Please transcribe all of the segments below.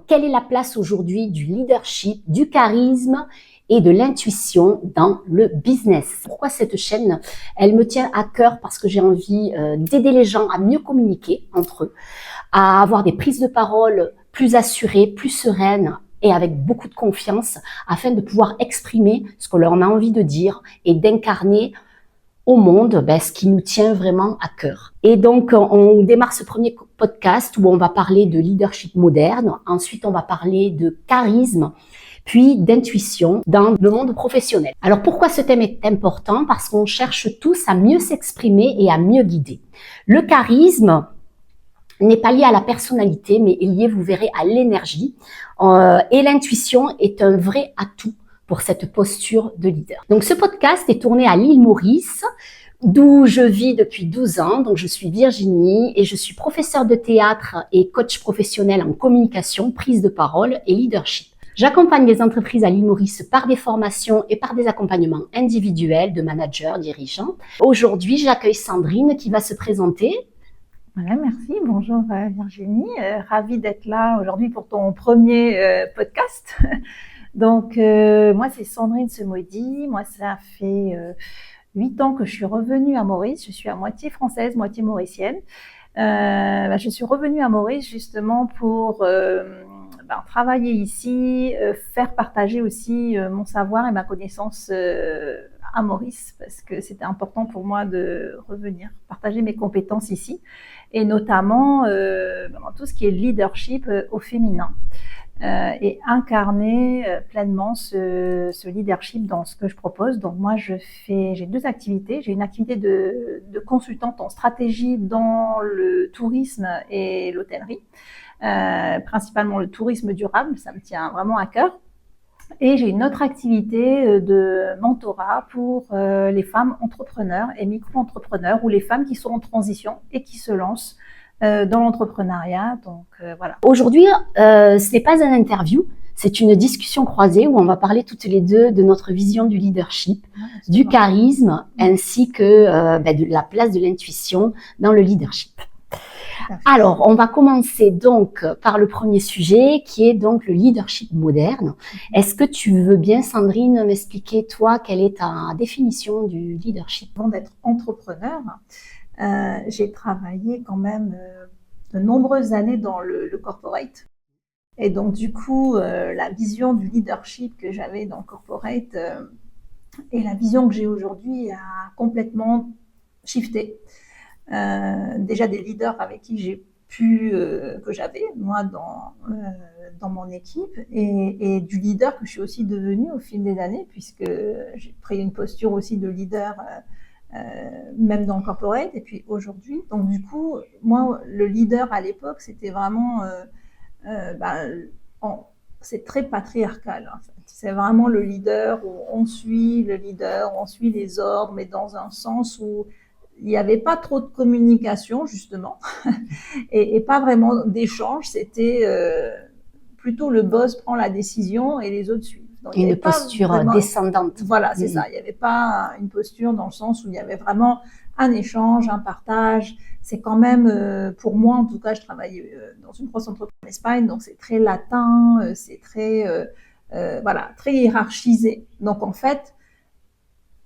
quelle est la place aujourd'hui du leadership, du charisme et de l'intuition dans le business? Pourquoi cette chaîne, elle me tient à cœur? Parce que j'ai envie d'aider les gens à mieux communiquer entre eux, à avoir des prises de parole plus assurées, plus sereines et avec beaucoup de confiance, afin de pouvoir exprimer ce que l'on a envie de dire et d'incarner au monde ce qui nous tient vraiment à cœur. Et donc, on démarre ce premier podcast où on va parler de leadership moderne. Ensuite, on va parler de charisme, puis d'intuition dans le monde professionnel. Alors, pourquoi ce thème est important? Parce qu'on cherche tous à mieux s'exprimer et à mieux guider. Le charisme n'est pas lié à la personnalité, mais est lié, vous verrez, à l'énergie. Et l'intuition est un vrai atout pour cette posture de leader. Donc, ce podcast est tourné à l'île Maurice, d'où je vis depuis 12 ans. Donc, je suis Virginie et je suis professeure de théâtre et coach professionnel en communication, prise de parole et leadership. J'accompagne les entreprises à l'île Maurice par des formations et par des accompagnements individuels de managers, dirigeants. Aujourd'hui, j'accueille Sandrine qui va se présenter. Voilà, merci. Bonjour Virginie. Ravie d'être là aujourd'hui pour ton premier podcast. Donc, moi, c'est Sandrine Semaudy. Moi, ça fait 8 ans que je suis revenue à Maurice. Je suis à moitié française, moitié mauricienne. Je suis revenue à Maurice justement pour travailler ici, faire partager aussi mon savoir et ma connaissance à Maurice, parce que c'était important pour moi de revenir partager mes compétences ici, et notamment dans tout ce qui est leadership au féminin. Et incarner pleinement ce leadership dans ce que je propose. Donc moi, j'ai 2 activités. J'ai une activité de consultante en stratégie dans le tourisme et l'hôtellerie, principalement le tourisme durable, ça me tient vraiment à cœur. Et j'ai une autre activité de mentorat pour les femmes entrepreneurs et micro-entrepreneurs, ou les femmes qui sont en transition et qui se lancent dans l'entrepreneuriat. Donc voilà. Aujourd'hui, ce n'est pas une interview, c'est une discussion croisée où on va parler toutes les deux de notre vision du leadership, du charisme, ainsi que de la place de l'intuition dans le leadership. Alors, on va commencer donc par le premier sujet qui est donc le leadership moderne. Est-ce que tu veux bien, Sandrine, m'expliquer, toi, quelle est ta définition du leadership? Avant d'être entrepreneur, j'ai travaillé quand même de nombreuses années dans le corporate. Et donc, du coup, la vision du leadership que j'avais dans le corporate et la vision que j'ai aujourd'hui a complètement shifté. Déjà des leaders avec qui que j'avais moi dans mon équipe, et du leader que je suis aussi devenue au fil des années, puisque j'ai pris une posture aussi de leader même dans le corporate, et puis aujourd'hui. Donc du coup, moi, le leader à l'époque, c'était vraiment c'est très patriarcal en fait. C'est vraiment le leader où on suit le leader, on suit les ordres, mais dans un sens où il n'y avait pas trop de communication, justement, et pas vraiment d'échange. C'était plutôt le boss prend la décision et les autres suivent. Donc, une posture descendante. Voilà, c'est ça. Il n'y avait pas une posture dans le sens où il y avait vraiment un échange, un partage. C'est quand même, pour moi en tout cas, je travaille dans une grosse entreprise en Espagne, donc c'est très latin, c'est très, très hiérarchisé. Donc en fait,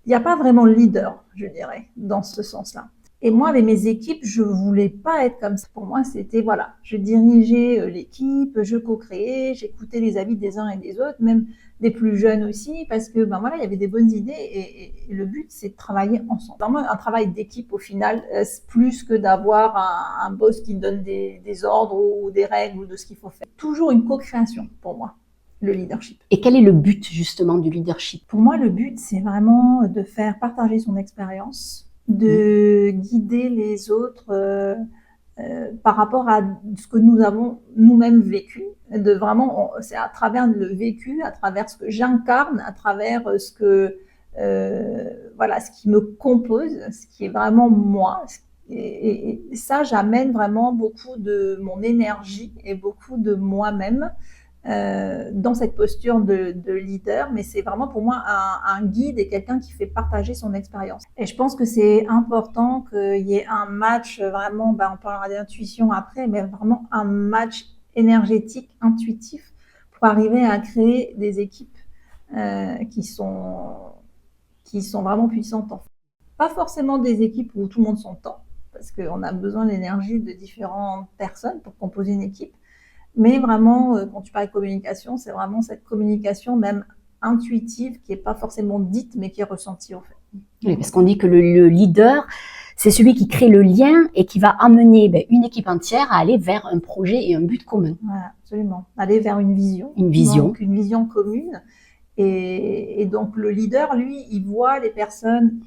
il n'y a pas vraiment de leader, je dirais, dans ce sens-là. Et moi, avec mes équipes, je voulais pas être comme ça. Pour moi, c'était, je dirigeais l'équipe, je co-créais, j'écoutais les avis des uns et des autres, même des plus jeunes aussi, parce que, il y avait des bonnes idées, et le but, c'est de travailler ensemble. Vraiment un travail d'équipe, au final, plus que d'avoir un boss qui donne des ordres ou des règles ou de ce qu'il faut faire. Toujours une co-création, pour moi, le leadership. Et quel est le but, justement, du leadership? Pour moi, le but, c'est vraiment de faire partager son expérience, de guider les autres par rapport à ce que nous avons nous-mêmes vécu. C'est à travers le vécu, à travers ce que j'incarne, à travers ce qui me compose, ce qui est vraiment moi. Et ça, j'amène vraiment beaucoup de mon énergie et beaucoup de moi-même dans cette posture de leader, mais c'est vraiment pour moi un guide et quelqu'un qui fait partager son expérience. Et je pense que c'est important qu'il y ait un match vraiment, on parlera d'intuition après, mais vraiment un match énergétique, intuitif, pour arriver à créer des équipes qui sont vraiment puissantes. Pas forcément des équipes où tout le monde s'entend, parce qu'on a besoin de l'énergie de différentes personnes pour composer une équipe. Mais vraiment, quand tu parles de communication, c'est vraiment cette communication même intuitive qui n'est pas forcément dite, mais qui est ressentie en fait. Oui, parce qu'on dit que le leader, c'est celui qui crée le lien et qui va amener une équipe entière à aller vers un projet et un but commun. Voilà, absolument. Aller vers une vision. Une vision. Donc, une vision commune. Et donc, le leader, lui, il voit les personnes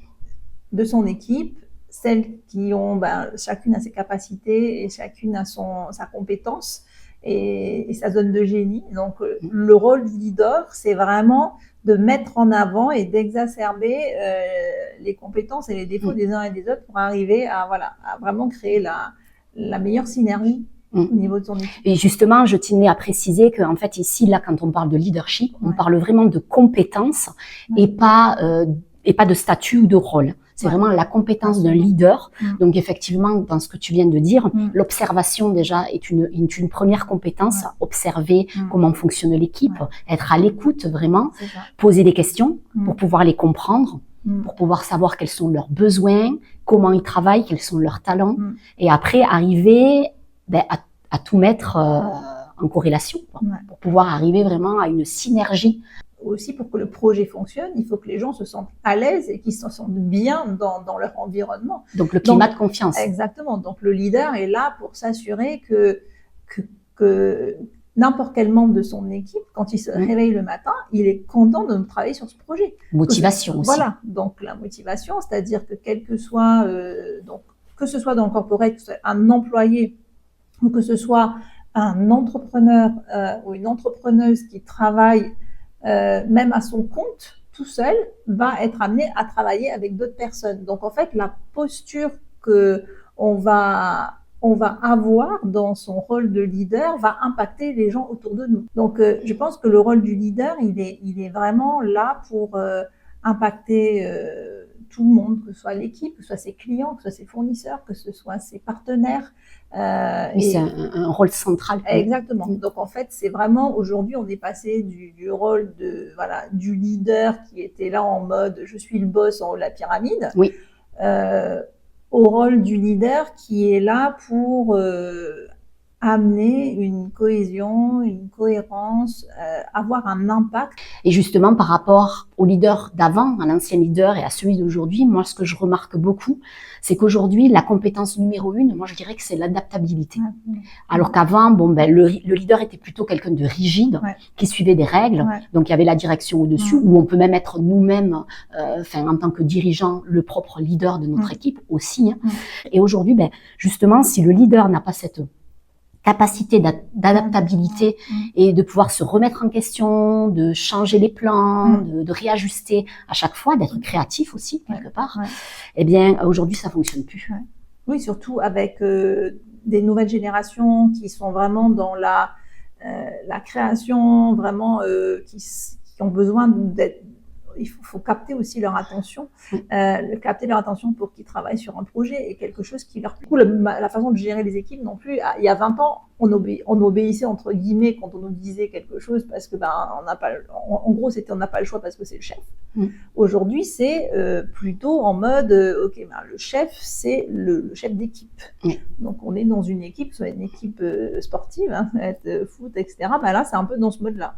de son équipe, celles qui ont, chacune a ses capacités et chacune a sa compétence et sa zone de génie. Donc, le rôle du leader, c'est vraiment de mettre en avant et d'exacerber les compétences et les défauts des uns et des autres pour arriver à vraiment créer la meilleure synergie au niveau de son équipe. Et justement, je tenais à préciser qu'en fait, ici, là, quand on parle de leadership, on parle vraiment de compétences et pas de statut ou de rôle. C'est vraiment la compétence d'un leader. Donc, effectivement, dans ce que tu viens de dire, l'observation déjà est une première compétence. Observer comment fonctionne l'équipe, être à l'écoute vraiment, poser des questions pour pouvoir les comprendre, pour pouvoir savoir quels sont leurs besoins, comment ils travaillent, quels sont leurs talents. Et après, arriver à tout mettre en corrélation pour pouvoir arriver vraiment à une synergie. Aussi, pour que le projet fonctionne, il faut que les gens se sentent à l'aise et qu'ils se sentent bien dans leur environnement. Donc, le climat de confiance. Exactement. Donc, le leader est là pour s'assurer que n'importe quel membre de son équipe, quand il se réveille le matin, il est content de travailler sur ce projet. Motivation aussi. Voilà. Donc, la motivation, c'est-à-dire que quel que soit, que ce soit dans le corporate, que ce soit un employé ou que ce soit un entrepreneur ou une entrepreneuse qui travaille même à son compte, tout seul, va être amené à travailler avec d'autres personnes. Donc, en fait, la posture qu'on va avoir dans son rôle de leader va impacter les gens autour de nous. Donc, je pense que le rôle du leader, il est vraiment là pour impacter tout le monde, que ce soit l'équipe, que ce soit ses clients, que ce soit ses fournisseurs, que ce soit ses partenaires. Oui, c'est un rôle central. Exactement. Donc, en fait, c'est vraiment, aujourd'hui, on est passé du rôle du leader qui était là en mode « je suis le boss en haut de la pyramide », au rôle du leader qui est là pour amener une cohésion, une cohérence, avoir un impact. Et justement, par rapport au leader d'avant, à l'ancien leader et à celui d'aujourd'hui, moi, ce que je remarque beaucoup, c'est qu'aujourd'hui, la compétence numéro 1, moi, je dirais que c'est l'adaptabilité. Alors qu'avant, le leader était plutôt quelqu'un de rigide, qui suivait des règles. Donc, il y avait la direction au-dessus, où on peut même être nous-mêmes, en tant que dirigeant, le propre leader de notre équipe aussi. Et aujourd'hui, justement, si le leader n'a pas cette capacité d'adaptabilité et de pouvoir se remettre en question, de changer les plans, de réajuster à chaque fois, d'être créatif aussi quelque part, eh bien aujourd'hui ça fonctionne plus. Oui, surtout avec des nouvelles générations qui sont vraiment dans la création, vraiment qui ont besoin d'être. Il faut capter aussi leur attention, capter leur attention pour qu'ils travaillent sur un projet et quelque chose qui leur plaît. La façon de gérer les équipes non plus. Il y a 20 ans, on obéissait entre guillemets quand on nous disait quelque chose parce que on n'a pas. En gros, c'était on n'a pas le choix parce que c'est le chef. Aujourd'hui, c'est plutôt en mode ok, le chef, c'est le chef d'équipe. Donc, on est dans une équipe, soit une équipe sportive, foot, etc. Là, c'est un peu dans ce mode-là.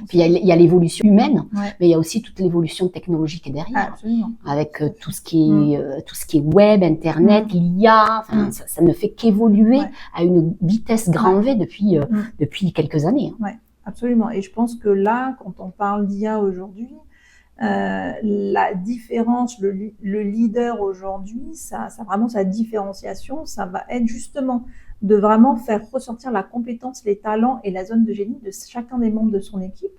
Puis il y a l'évolution humaine, mais il y a aussi toute l'évolution technologique qui est derrière, avec tout ce qui est web, internet, l'IA. Ça ne fait qu'évoluer à une vitesse grand V depuis quelques années. Oui, absolument. Et je pense que là, quand on parle d'IA aujourd'hui, la différence, le leader aujourd'hui, ça vraiment sa différenciation, ça va être justement de vraiment faire ressortir la compétence, les talents et la zone de génie de chacun des membres de son équipe,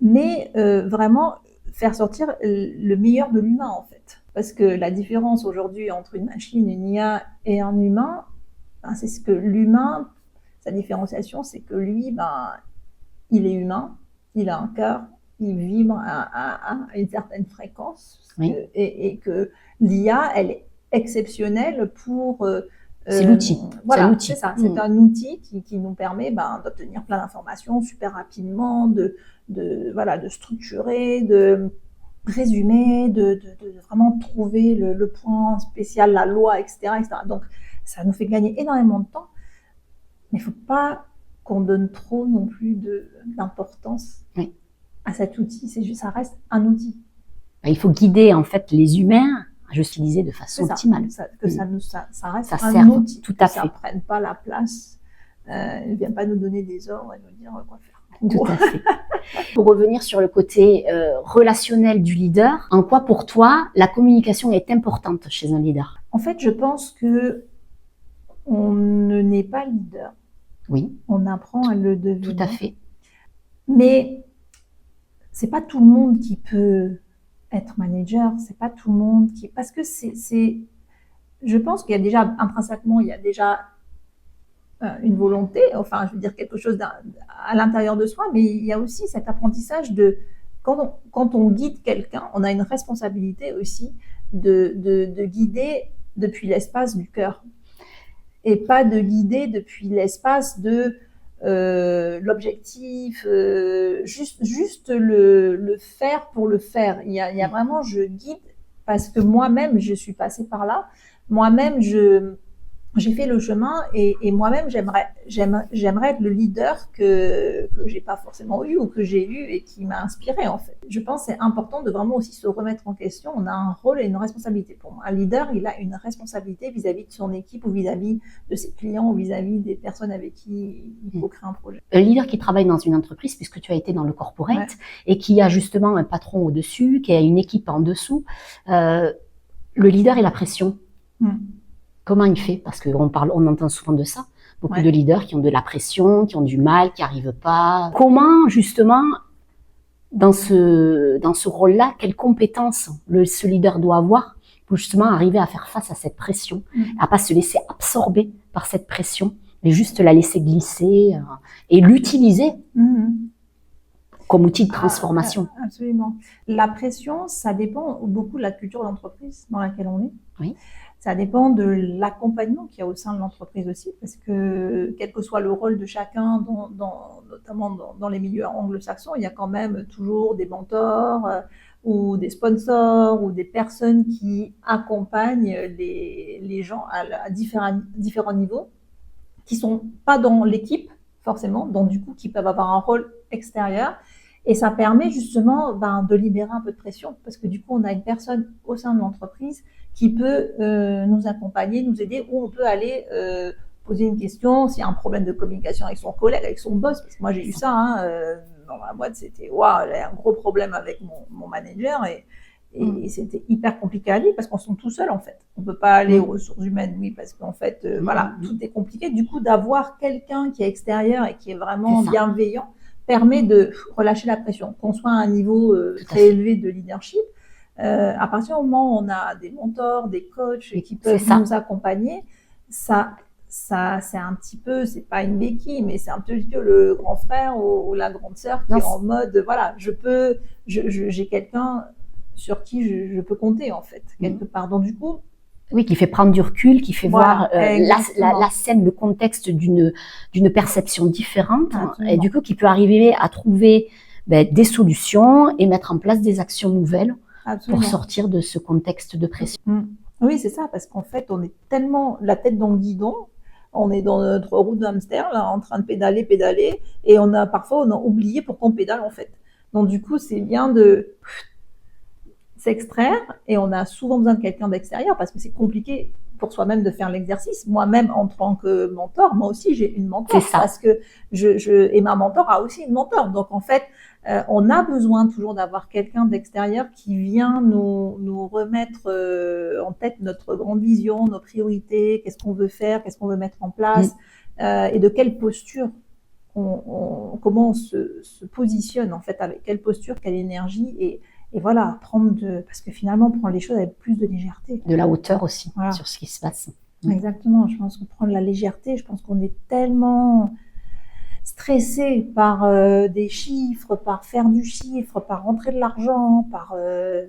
mais vraiment faire sortir le meilleur de l'humain en fait. Parce que la différence aujourd'hui entre une machine, une IA et un humain, c'est ce que l'humain, sa différenciation, c'est que lui, il est humain, il a un cœur, il vibre à une certaine fréquence et que l'IA, elle est exceptionnelle pour C'est l'outil. Voilà, c'est un outil. c'est ça. C'est un outil qui nous permet d'obtenir plein d'informations super rapidement, de structurer, de résumer, de vraiment trouver le point spécial, la loi, etc., etc. Donc, ça nous fait gagner énormément de temps, mais il ne faut pas qu'on donne trop non plus d'importance à cet outil. C'est juste, ça reste un outil. Il faut guider en fait les humains à l'utiliser de façon optimale. Ça reste ça un outil. Tout à fait. Ça ne prenne pas la place. Il ne vient pas nous donner des ordres et nous dire quoi faire. Tout à fait. Pour revenir sur le côté relationnel du leader, en quoi pour toi la communication est importante chez un leader? En fait, je pense que on ne naît pas leader. Oui. On apprend à le devenir. Tout à fait. Mais c'est pas tout le monde qui peut être manager. C'est pas tout le monde qui, parce que je pense qu'il y a déjà intrinsèquement, il y a déjà une volonté, enfin, je veux dire quelque chose à l'intérieur de soi, mais il y a aussi cet apprentissage de quand on guide quelqu'un, on a une responsabilité aussi de guider depuis l'espace du cœur et pas de guider depuis l'espace de l'objectif, juste le faire pour le faire. Il y a vraiment, je guide parce que moi-même, je suis passée par là. Moi-même, j'ai fait le chemin et moi-même, j'aimerais être le leader que j'ai pas forcément eu ou que j'ai eu et qui m'a inspiré en fait. Je pense que c'est important de vraiment aussi se remettre en question. On a un rôle et une responsabilité. Pour moi, un leader, il a une responsabilité vis-à-vis de son équipe ou vis-à-vis de ses clients ou vis-à-vis des personnes avec qui il faut créer un projet. Un leader qui travaille dans une entreprise, puisque tu as été dans le corporate et qui a justement un patron au-dessus, qui a une équipe en dessous, le leader et la pression. Comment il fait? Parce on entend souvent de ça. Beaucoup de leaders qui ont de la pression, qui ont du mal, qui n'arrivent pas. Comment, justement, dans ce rôle-là, quelles compétences ce leader doit avoir pour justement arriver à faire face à cette pression, à pas se laisser absorber par cette pression, mais juste la laisser glisser et l'utiliser comme outil de transformation. Absolument. La pression, ça dépend beaucoup de la culture d'entreprise dans laquelle on est. Oui. Ça dépend de l'accompagnement qu'il y a au sein de l'entreprise aussi, parce que quel que soit le rôle de chacun, notamment dans les milieux anglo-saxons, il y a quand même toujours des mentors ou des sponsors ou des personnes qui accompagnent les gens à différents niveaux, qui sont pas dans l'équipe forcément, donc du coup qui peuvent avoir un rôle extérieur. Et ça permet justement de libérer un peu de pression, parce que du coup on a une personne au sein de l'entreprise qui peut nous accompagner, nous aider, ou on peut aller poser une question s'il y a un problème de communication avec son collègue, avec son boss, parce que moi j'ai eu ça, dans ma boîte, c'était waouh, un gros problème avec mon manager et c'était hyper compliqué à vivre parce qu'on sont tout seuls en fait. On peut pas aller aux ressources humaines, parce qu'en fait, voilà, tout est compliqué. Du coup, d'avoir quelqu'un qui est extérieur et qui est vraiment bienveillant permet de relâcher la pression, qu'on soit à un niveau très élevé de leadership. À partir du moment où on a des mentors, des coachs qui peuvent nous accompagner, ça c'est un petit peu, c'est pas une béquille, mais c'est un petit peu le grand frère ou la grande sœur qui est en mode, voilà, j'ai quelqu'un sur qui je peux compter en fait, quelque part. Donc du coup, oui, qui fait prendre du recul, qui fait voir la scène, le contexte d'une perception différente. Absolument. Et du coup qui peut arriver à trouver des solutions et mettre en place des actions nouvelles. Absolument. Pour sortir de ce contexte de pression. Oui, c'est ça, parce qu'en fait, on est tellement la tête dans le guidon, on est dans notre roue de hamster, là, en train de pédaler, et parfois on a oublié pourquoi on pédale en fait. Donc du coup, c'est bien de s'extraire, et on a souvent besoin de quelqu'un d'extérieur, parce que c'est compliqué pour soi-même de faire l'exercice. Moi-même, en tant que mentor, moi aussi j'ai une mentor, parce que et ma mentor a aussi une mentor. Donc en fait, on a besoin toujours d'avoir quelqu'un d'extérieur qui vient nous remettre en tête notre grande vision, nos priorités, qu'est-ce qu'on veut faire, qu'est-ce qu'on veut mettre en place, et de quelle posture, comment on se positionne en fait, avec quelle posture, quelle énergie, et voilà, parce que finalement, prendre les choses avec plus de légèreté. De la hauteur aussi, sur ce qui se passe. Exactement, je pense qu'on prend de la légèreté, je pense qu'on est tellement... stressé par des chiffres, par faire du chiffre, par rentrer de l'argent, par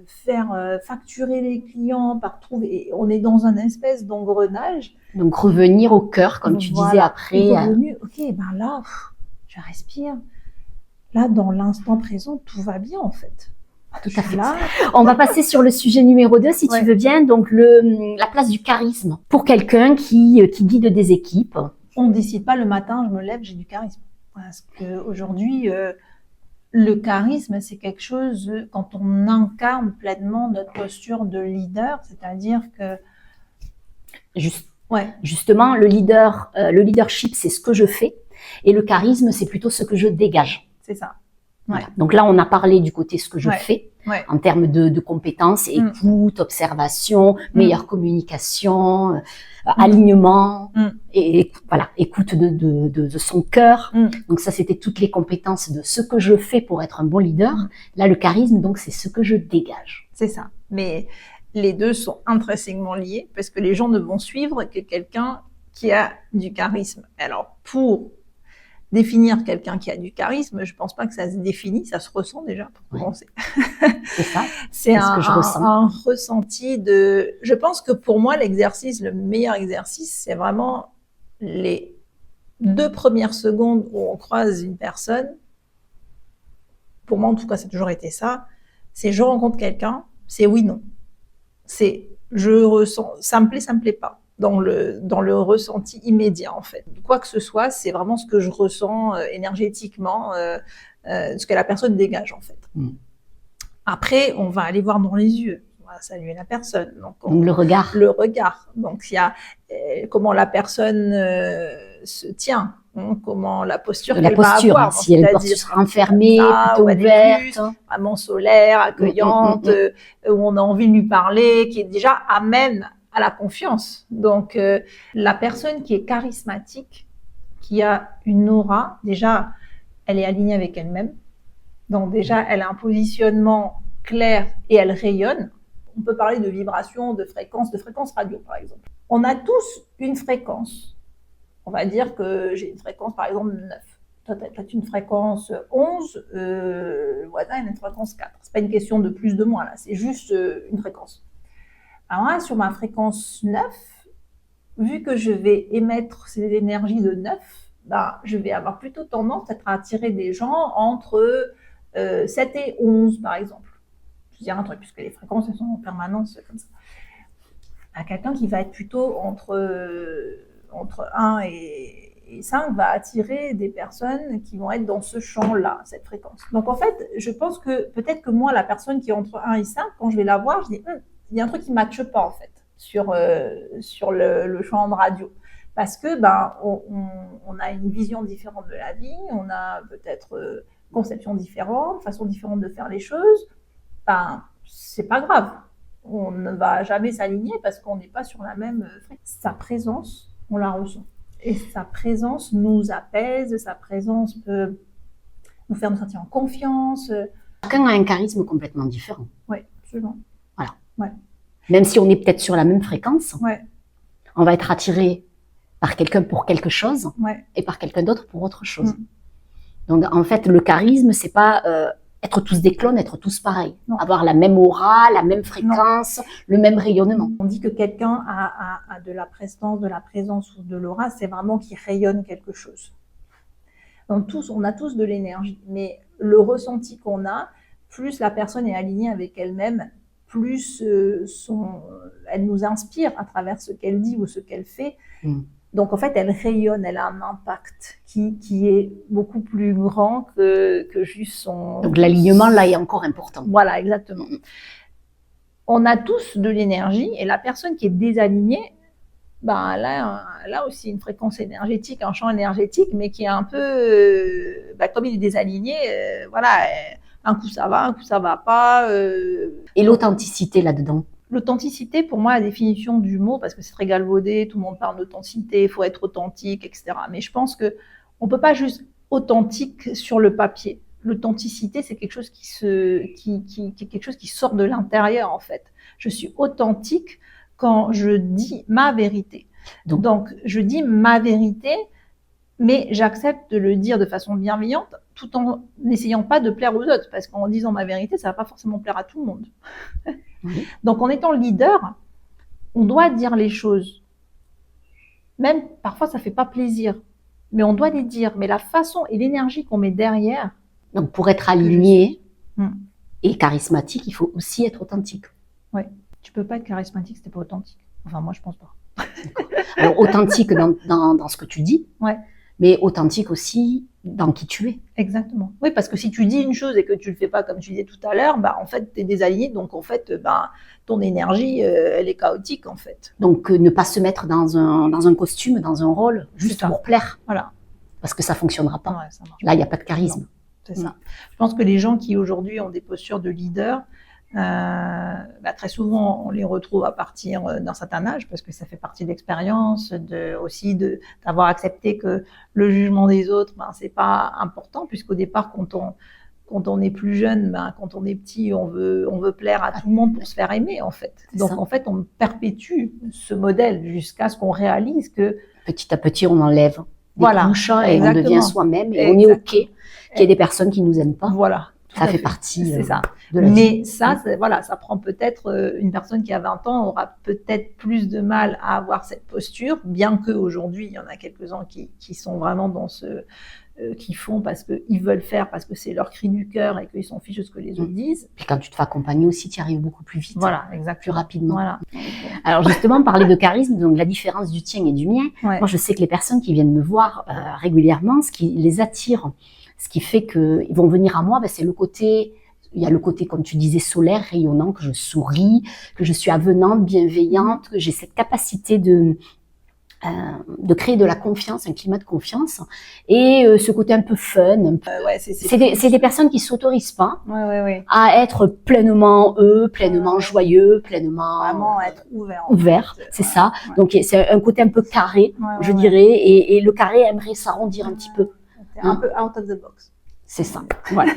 faire facturer les clients, par trouver. Et on est dans un espèce d'engrenage. Donc revenir au cœur, comme tu disais après. Revenu, ok, ben là, je respire. Là, dans l'instant présent, tout va bien en fait. Tout à fait. Là. On va passer sur le sujet numéro 2, si tu veux bien. Donc, la place du charisme pour quelqu'un qui guide des équipes. On ne décide pas le matin, je me lève, j'ai du charisme. Parce qu'aujourd'hui, le charisme, c'est quelque chose, quand on incarne pleinement notre posture de leader, c'est-à-dire que... Justement, le leadership, c'est ce que je fais. Et le charisme, c'est plutôt ce que je dégage. C'est ça. Voilà. Donc là, on a parlé du côté ce que je fais en termes de compétences, écoute, observation, meilleure communication, alignement, et voilà, écoute de son cœur. Donc ça, c'était toutes les compétences de ce que je fais pour être un bon leader. Là, le charisme, donc, c'est ce que je dégage. C'est ça. Mais les deux sont intrinsèquement liés parce que les gens ne vont suivre que quelqu'un qui a du charisme. Alors, pour définir quelqu'un qui a du charisme, je pense pas que ça se définit, ça se ressent déjà pour commencer. C'est ça. C'est un ressenti de... Je pense que pour moi, le meilleur exercice, c'est vraiment les 2 premières secondes où on croise une personne. Pour moi, en tout cas, ça a toujours été ça. C'est je rencontre quelqu'un, c'est oui, non. C'est je ressens, ça me plaît pas. Dans le ressenti immédiat, en fait. Quoi que ce soit, c'est vraiment ce que je ressens énergétiquement, ce que la personne dégage, en fait. Après, on va aller voir dans les yeux. On va saluer la personne. Donc, le regard. Le regard. Donc, il y a comment la personne se tient, comment la posture qu'elle va avoir. Si elle est une posture renfermée, plutôt ouverte. Vraiment solaire, accueillante, où on a envie de lui parler, qui est déjà amène à la confiance. Donc, la personne qui est charismatique, qui a une aura, déjà, elle est alignée avec elle-même. Donc, déjà, elle a un positionnement clair et elle rayonne. On peut parler de vibration, de fréquence radio, par exemple. On a tous une fréquence. On va dire que j'ai une fréquence, par exemple, 9. Toi, tu as une fréquence 11, le voisin a une fréquence 4. C'est pas une question de plus, de moins, là. C'est juste une fréquence. Alors là, sur ma fréquence 9, vu que je vais émettre ces énergies de 9, je vais avoir plutôt tendance à attirer des gens entre 7 et 11, par exemple. Je dirais un truc, puisque les fréquences, elles sont en permanence comme ça. Quelqu'un qui va être plutôt entre 1 et 5 va attirer des personnes qui vont être dans ce champ-là, cette fréquence. Donc en fait, je pense que peut-être que moi, la personne qui est entre 1 et 5, quand je vais la voir, je dis il y a un truc qui ne matche pas, en fait, sur le champ de radio. Parce que, on a une vision différente de la vie, on a peut-être conception différente, façon différente de faire les choses. C'est pas grave. On ne va jamais s'aligner parce qu'on n'est pas sur la même fréquence. Sa présence, on la ressent. Et sa présence nous apaise, sa présence peut nous faire nous sentir en confiance. Chacun a un charisme complètement différent. Oui, absolument. Voilà. Ouais. Même si on est peut-être sur la même fréquence, on va être attiré par quelqu'un pour quelque chose et par quelqu'un d'autre pour autre chose. Donc, en fait, le charisme, c'est pas être tous des clones, être tous pareils. Non. Avoir la même aura, la même fréquence, le même rayonnement. On dit que quelqu'un a de la présence ou de l'aura, c'est vraiment qu'il rayonne quelque chose. Donc, on a tous de l'énergie, mais le ressenti qu'on a, plus la personne est alignée avec elle-même, plus elle nous inspire à travers ce qu'elle dit ou ce qu'elle fait. Donc, en fait, elle rayonne, elle a un impact qui est beaucoup plus grand que juste son... Donc, l'alignement, là, est encore important. Voilà, exactement. On a tous de l'énergie et la personne qui est désalignée, elle a aussi une fréquence énergétique, un champ énergétique, mais qui est un peu... comme il est désaligné, un coup ça va pas. Et l'authenticité là-dedans? L'authenticité, pour moi, la définition du mot, parce que c'est très galvaudé, tout le monde parle d'authenticité, il faut être authentique, etc. Mais je pense qu'on ne peut pas juste authentique sur le papier. L'authenticité, c'est quelque chose qui sort de l'intérieur, en fait. Je suis authentique quand je dis ma vérité. Donc je dis ma vérité Mais j'accepte de le dire de façon bienveillante tout en n'essayant pas de plaire aux autres. Parce qu'en disant ma vérité, ça va pas forcément plaire à tout le monde. Oui. Donc, en étant leader, on doit dire les choses. Même parfois, ça fait pas plaisir. Mais on doit les dire. Mais la façon et l'énergie qu'on met derrière. Donc, pour être aligné Hmm. et charismatique, il faut aussi être authentique. Oui. Tu peux pas être charismatique si t'es pas authentique. Enfin, moi, je pense pas. Alors, authentique dans ce que tu dis, Ouais. mais authentique aussi dans qui tu es. Exactement. Oui, parce que si tu dis une chose et que tu le fais pas comme tu disais tout à l'heure, bah, en fait, tu es désaligné. Donc, en fait, bah, ton énergie, elle est chaotique, en fait. Donc, ne pas se mettre dans un costume, dans un rôle, juste ça. pour plaire. Voilà. Parce que ça fonctionnera pas. Ouais, ça marche. Là, il n'y a pas de charisme. Non, c'est ça. Je pense que les gens qui aujourd'hui ont des postures de leader, bah, très souvent, on les retrouve à partir d'un certain âge, parce que ça fait partie de l'expérience, aussi d'avoir accepté que le jugement des autres, ben, c'est pas important, puisqu'au départ, quand on est plus jeune, ben, quand on est petit, on veut plaire à tout le monde pour se faire aimer, en fait. Donc, en fait, on perpétue ce modèle jusqu'à ce qu'on réalise que Petit à petit, on enlève des couches et exactement. on devient soi-même et on est OK qu'il y ait des personnes qui nous aiment pas. Voilà. Ça fait partie c'est ça. de la vie. Mais ça, voilà, ça prend peut-être une personne qui a 20 ans aura peut-être plus de mal à avoir cette posture, bien qu'aujourd'hui, il y en a quelques-uns qui sont vraiment dans ce qui font parce qu'ils veulent faire, parce que c'est leur cri du cœur et qu'ils s'en fichent de ce que les autres disent. Puis quand tu te fais accompagner aussi, tu y arrives beaucoup plus vite. Voilà, exactement. Plus rapidement. Voilà. Alors justement, parler de charisme, donc la différence du tien et du mien. Ouais. Moi, je sais que les personnes qui viennent me voir régulièrement, ce qui les attire, ce qui fait qu'ils vont venir à moi, ben, c'est le côté... Il y a le côté, comme tu disais, solaire, rayonnant, que je souris, que je suis avenante, bienveillante, que j'ai cette capacité de créer de la confiance, un climat de confiance, et ce côté un peu fun. Ouais, c'est des personnes qui s'autorisent pas ouais. à être pleinement pleinement joyeux, pleinement vraiment être ouvert, c'est ça. Ouais. Donc c'est un côté un peu carré, je dirais, et le carré aimerait s'arrondir un petit peu. Un peu out of the box. C'est ça, voilà.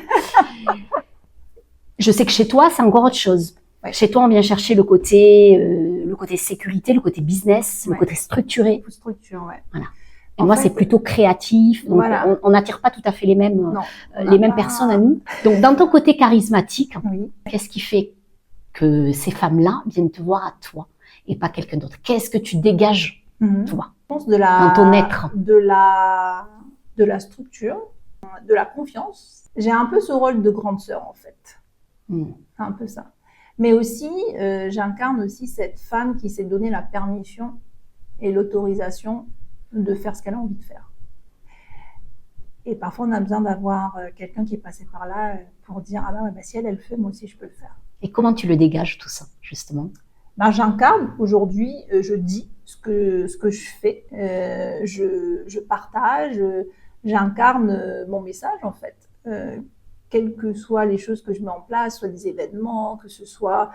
Je sais que chez toi, c'est encore autre chose. Ouais. Chez toi, on vient chercher le côté sécurité, le côté business, le côté structuré. Structure, ouais. Voilà. Et moi, c'est plutôt créatif. Donc, on n'attire pas tout à fait les mêmes personnes à nous. Donc, dans ton côté charismatique, qu'est-ce qui fait que ces femmes-là viennent te voir à toi et pas quelqu'un d'autre? Qu'est-ce que tu dégages, toi, je pense dans ton être? De la structure, de la confiance. J'ai un peu ce rôle de grande sœur, en fait. C'est un peu ça. Mais aussi, j'incarne aussi cette femme qui s'est donné la permission et l'autorisation de faire ce qu'elle a envie de faire. Et parfois, on a besoin d'avoir quelqu'un qui est passé par là pour dire « Ah bah si elle le fait, moi aussi je peux le faire ». Et comment tu le dégages tout ça, justement? J'incarne aujourd'hui, je dis ce que je fais, je partage, j'incarne mon message en fait. Quelles que soient les choses que je mets en place, soit des événements, que ce soit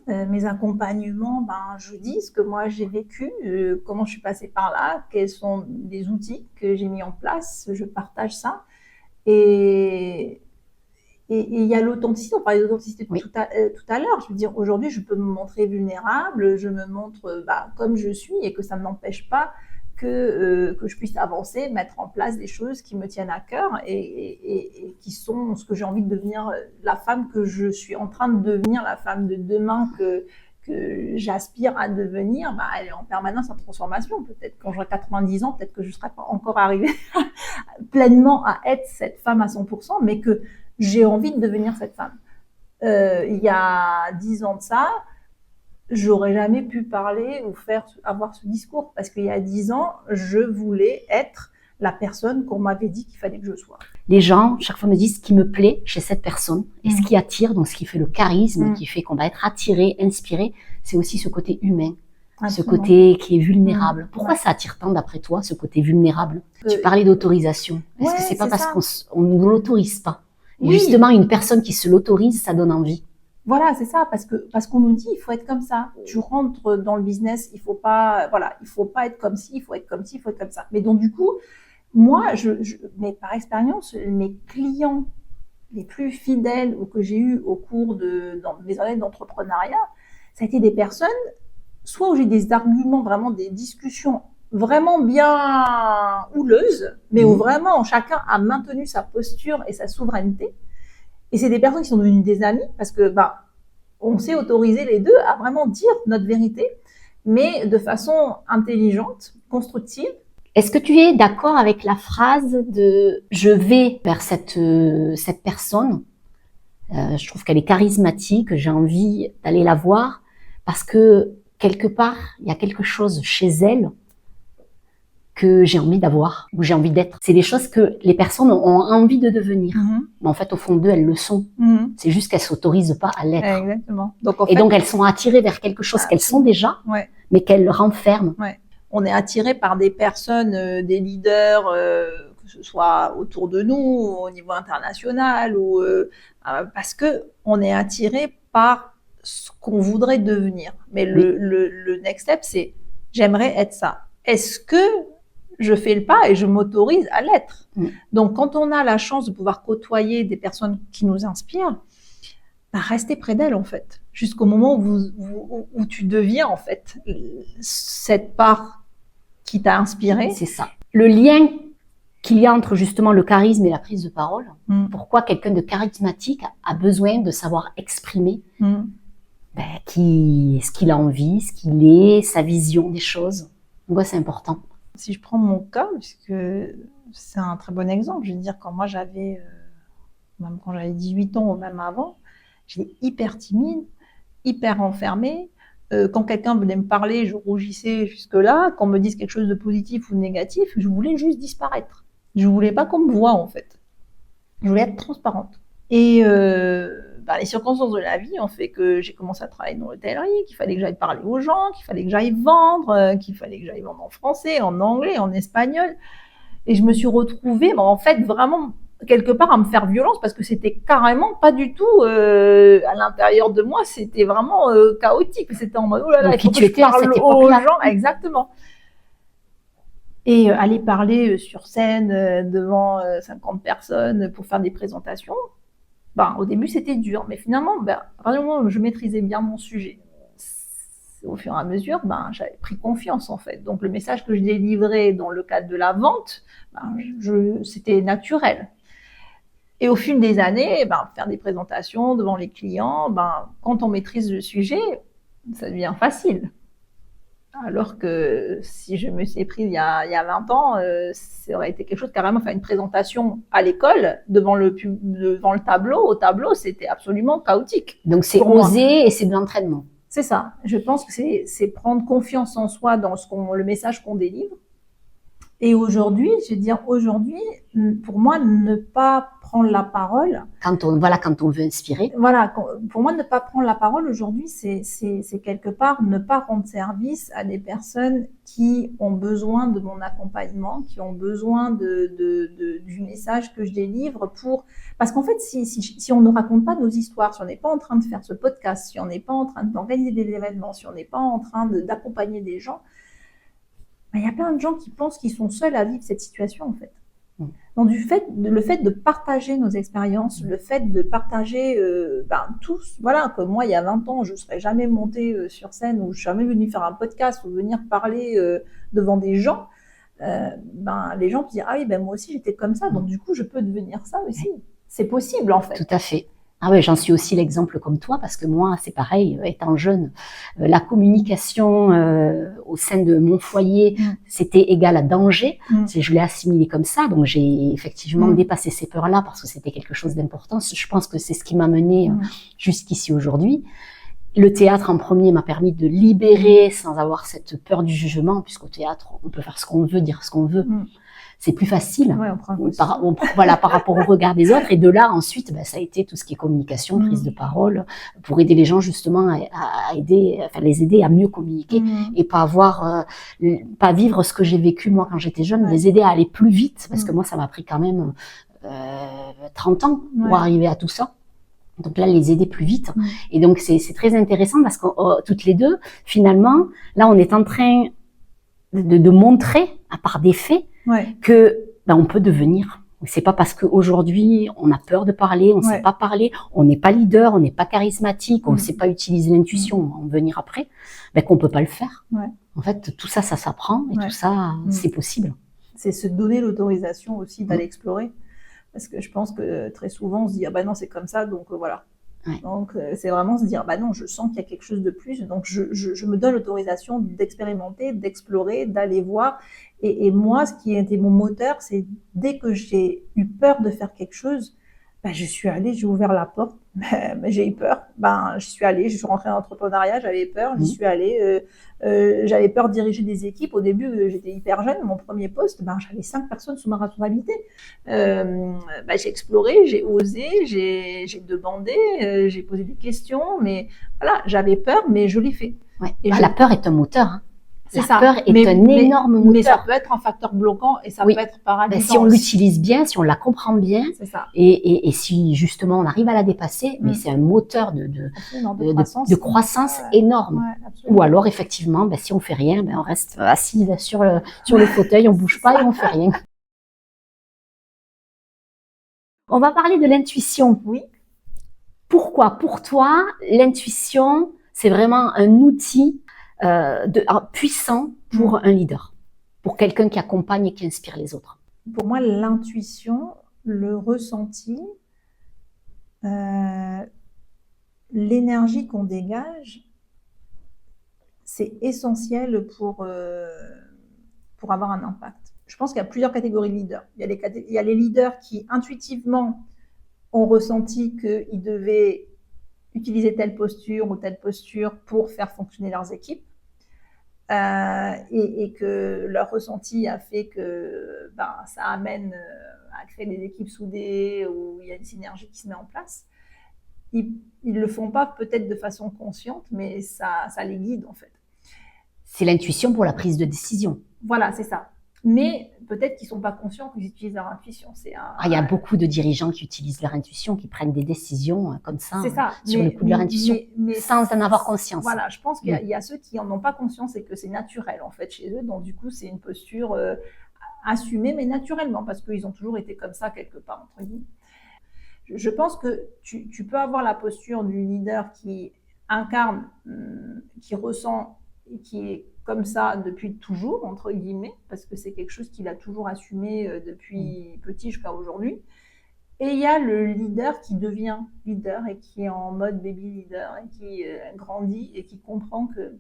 mes accompagnements, je dis ce que moi j'ai vécu, comment je suis passée par là, quels sont les outils que j'ai mis en place, je partage ça. Et il y a l'authenticité, on parlait d'authenticité tout à l'heure, je veux dire, aujourd'hui je peux me montrer vulnérable, je me montre comme je suis et que ça ne m'empêche pas que je puisse avancer, mettre en place des choses qui me tiennent à cœur et qui sont ce que j'ai envie de devenir, la femme que je suis en train de devenir, la femme de demain que j'aspire à devenir, elle est en permanence en transformation. Peut-être quand j'aurai 90 ans, peut-être que je ne serai pas encore arrivée pleinement à être cette femme à 100%, mais que j'ai envie de devenir cette femme. Il y a 10 ans de ça, j'aurais jamais pu parler ou avoir ce discours parce qu'il y a 10 ans, je voulais être la personne qu'on m'avait dit qu'il fallait que je sois. Les gens, chaque fois, me disent ce qui me plaît chez cette personne et ce qui attire, donc ce qui fait le charisme, qui fait qu'on va être attiré, inspiré, c'est aussi ce côté humain, ce côté qui est vulnérable. Pourquoi ça attire tant d'après toi, ce côté vulnérable? Tu parlais d'autorisation. Est-ce que c'est pas parce qu'on ne l'autorise pas? Et justement, une personne qui se l'autorise, ça donne envie. Voilà, c'est ça, parce qu'on nous dit il faut être comme ça. Tu rentres dans le business, il faut pas être comme ci, il faut être comme ci, il faut être comme ça. Mais donc du coup, moi, mais par expérience, mes clients les plus fidèles ou que j'ai eu au cours dans mes années d'entrepreneuriat, ça a été des personnes, soit où j'ai des arguments, vraiment des discussions vraiment bien houleuses, mais où vraiment chacun a maintenu sa posture et sa souveraineté. Et c'est des personnes qui sont devenues des amies parce que on s'est autorisé les deux à vraiment dire notre vérité, mais de façon intelligente, constructive. Est-ce que tu es d'accord avec la phrase de « je vais vers cette personne », je trouve qu'elle est charismatique, j'ai envie d'aller la voir parce que quelque part, il y a quelque chose chez elle que j'ai envie d'avoir, ou j'ai envie d'être. C'est des choses que les personnes ont envie de devenir. Mais en fait, au fond d'eux, elles le sont. C'est juste qu'elles s'autorisent pas à l'être. Exactement. Donc, donc, elles sont attirées vers quelque chose qu'elles sont déjà, mais qu'elles renferment. On est attiré par des personnes, des leaders, que ce soit autour de nous, au niveau international, ou parce que on est attiré par ce qu'on voudrait devenir. Mais le next step, c'est j'aimerais être ça. Est-ce que je fais le pas et je m'autorise à l'être? Donc, quand on a la chance de pouvoir côtoyer des personnes qui nous inspirent, restez près d'elles, en fait, jusqu'au moment où tu deviens, en fait, cette part qui t'a inspiré. C'est ça. Le lien qu'il y a entre justement le charisme et la prise de parole, pourquoi quelqu'un de charismatique a besoin de savoir exprimer ce qu'il a envie, ce qu'il est, sa vision des choses. Pourquoi c'est important? Si je prends mon cas, puisque c'est un très bon exemple, je veux dire, quand moi même quand j'avais 18 ans ou même avant, j'étais hyper timide, hyper enfermée. Quand quelqu'un venait me parler, je rougissais jusque-là. Quand on me dise quelque chose de positif ou de négatif, je voulais juste disparaître. Je voulais pas qu'on me voie, en fait. Je voulais être transparente. Et les circonstances de la vie ont fait que j'ai commencé à travailler dans l'hôtellerie, qu'il fallait que j'aille parler aux gens, qu'il fallait que j'aille vendre, qu'il fallait que j'aille vendre en français, en anglais, en espagnol. Et je me suis retrouvée, en fait, vraiment quelque part à me faire violence parce que c'était carrément pas du tout à l'intérieur de moi, c'était vraiment chaotique. C'était en mode oh là là, il faut que je parle aux gens. Exactement. Et aller parler sur scène devant 50 personnes pour faire des présentations, au début c'était dur, mais finalement, à partir du moment où je maîtrisais bien mon sujet, au fur et à mesure, j'avais pris confiance en fait. Donc le message que je délivrais dans le cadre de la vente, c'était naturel. Et au fil des années, faire des présentations devant les clients, quand on maîtrise le sujet, ça devient facile. Alors que si je me suis prise il y a 20 ans, ça aurait été quelque chose carrément faire une présentation à l'école devant le tableau. Au tableau, c'était absolument chaotique. Donc c'est oser et c'est de l'entraînement. C'est ça. Je pense que c'est prendre confiance en soi dans le message qu'on délivre. Et aujourd'hui, pour moi, ne pas prendre la parole. Quand on veut inspirer. Voilà, pour moi, ne pas prendre la parole aujourd'hui, c'est quelque part ne pas rendre service à des personnes qui ont besoin de mon accompagnement, qui ont besoin du message que je délivre parce qu'en fait, si on ne raconte pas nos histoires, si on n'est pas en train de faire ce podcast, si on n'est pas en train d'organiser des événements, si on n'est pas en train d'accompagner des gens, il y a plein de gens qui pensent qu'ils sont seuls à vivre cette situation, en fait. Donc, le fait de partager nos expériences, le fait de partager tous, comme moi, il y a 20 ans, je ne serais jamais montée sur scène ou je ne serais jamais venue faire un podcast ou venir parler devant des gens, les gens se disent « Ah oui, moi aussi, j'étais comme ça, donc du coup, je peux devenir ça aussi. » C'est possible, en fait. Tout à fait. Ah ouais, j'en suis aussi l'exemple comme toi, parce que moi, c'est pareil, étant jeune, la communication au sein de mon foyer, c'était égal à danger. Je l'ai assimilé comme ça, donc j'ai effectivement dépassé ces peurs-là parce que c'était quelque chose d'important. Je pense que c'est ce qui m'a mené jusqu'ici aujourd'hui. Le théâtre en premier m'a permis de libérer sans avoir cette peur du jugement, puisqu'au théâtre, on peut faire ce qu'on veut, dire ce qu'on veut. C'est plus facile par rapport au regard des autres. Et de là, ensuite, ça a été tout ce qui est communication, prise de parole, pour aider les gens justement les aider à mieux communiquer et pas vivre ce que j'ai vécu moi quand j'étais jeune, les aider à aller plus vite, parce que moi, ça m'a pris quand même 30 ans pour arriver à tout ça. Donc là, les aider plus vite. Et donc, c'est très intéressant parce que toutes les deux, finalement, là, on est en train de montrer, à part des faits, que on peut devenir. C'est pas parce qu'aujourd'hui, on a peur de parler, on ne sait Ouais. pas parler, on n'est pas leader, on n'est pas charismatique, on ne sait pas utiliser l'intuition, on va en venir après, qu'on peut pas le faire. Ouais. En fait, tout ça, ça s'apprend et Ouais. tout ça, c'est possible. C'est se donner l'autorisation aussi d'aller explorer. Parce que je pense que très souvent, on se dit, ah bah non, c'est comme ça, donc voilà. Ouais. Donc, c'est vraiment se dire, bah non, je sens qu'il y a quelque chose de plus, donc je me donne l'autorisation d'expérimenter, d'explorer, d'aller voir. Et moi, ce qui était mon moteur, c'est dès que j'ai eu peur de faire quelque chose, bah, je suis allée, j'ai ouvert la porte, mais j'ai eu peur, ben, je suis allée, je suis rentrée en entrepreneuriat, j'avais peur, j'y suis allée, j'avais peur de diriger des équipes. Au début, j'étais hyper jeune, mon premier poste, ben, j'avais 5 personnes sous ma responsabilité. J'ai exploré, j'ai osé, j'ai demandé, j'ai posé des questions, mais voilà, j'avais peur, mais je l'ai fait. Ouais. La peur est un moteur. Hein. C'est la ça. peur est un énorme moteur. Mais ça peut être un facteur bloquant et ça peut être paralysant. Si on l'utilise bien, si on la comprend bien, c'est ça. Et si justement on arrive à la dépasser, mais c'est un moteur de croissance énorme. Ouais, ou alors effectivement, si on fait rien, on reste assis sur le fauteuil, on bouge pas et on fait rien. On va parler de l'intuition. Oui. Pourquoi? Pour toi, l'intuition, c'est vraiment un outil puissant pour un leader, pour quelqu'un qui accompagne et qui inspire les autres. Pour moi, l'intuition, le ressenti, l'énergie qu'on dégage, c'est essentiel pour avoir un impact. Je pense qu'il y a plusieurs catégories de leaders. Il y a les leaders qui intuitivement ont ressenti qu'ils devaient utiliser telle posture ou telle posture pour faire fonctionner leurs équipes. Et que leur ressenti a fait que ça amène à créer des équipes soudées où il y a une synergie qui se met en place. Ils le font pas peut-être de façon consciente, mais ça les guide en fait. C'est l'intuition pour la prise de décision. Voilà, c'est ça. Mais peut-être qu'ils sont pas conscients qu'ils utilisent leur intuition. Il y a beaucoup de dirigeants qui utilisent leur intuition, qui prennent des décisions comme ça, sur le coup de leur intuition, mais sans en avoir conscience. Voilà, je pense qu'il y a ceux qui en ont pas conscience et que c'est naturel en fait chez eux. Donc du coup, c'est une posture assumée, mais naturellement, parce qu'ils ont toujours été comme ça quelque part, entre guillemets. Je pense que tu peux avoir la posture du leader qui incarne, qui ressent et qui est comme ça depuis toujours, entre guillemets, parce que c'est quelque chose qu'il a toujours assumé depuis petit jusqu'à aujourd'hui. Et il y a le leader qui devient leader et qui est en mode baby leader et qui grandit et qui comprend que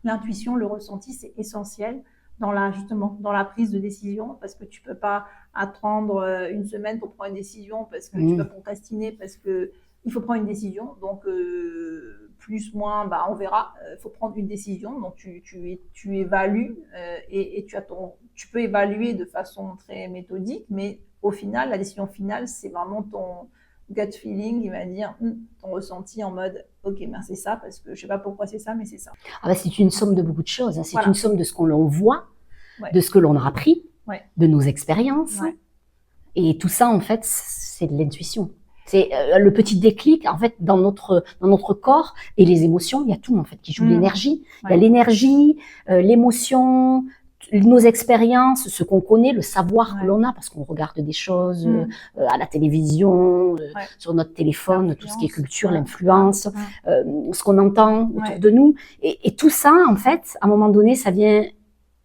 l'intuition, le ressenti, c'est essentiel dans la prise de décision, parce que tu peux pas attendre une semaine pour prendre une décision, parce que tu vas procrastiner, parce que il faut prendre une décision. Donc plus, moins, on verra. Il faut prendre une décision. Donc, tu évalues et tu peux évaluer de façon très méthodique, mais au final, la décision finale, c'est vraiment ton gut feeling. Il va dire ton ressenti en mode ok, c'est ça, parce que je sais pas pourquoi c'est ça, mais c'est ça. C'est une somme de beaucoup de choses. C'est une somme de ce qu'on voit, de ce que l'on a appris, de nos expériences. Et tout ça, en fait, c'est de l'intuition. C'est le petit déclic, en fait, dans notre corps et les émotions. Il y a tout, en fait, qui joue l'énergie. Il y a l'énergie, l'émotion, nos expériences, ce qu'on connaît, le savoir que l'on a, parce qu'on regarde des choses à la télévision, sur notre téléphone, tout ce qui est culture, l'influence, ce qu'on entend autour de nous. Et tout ça, en fait, à un moment donné, ça vient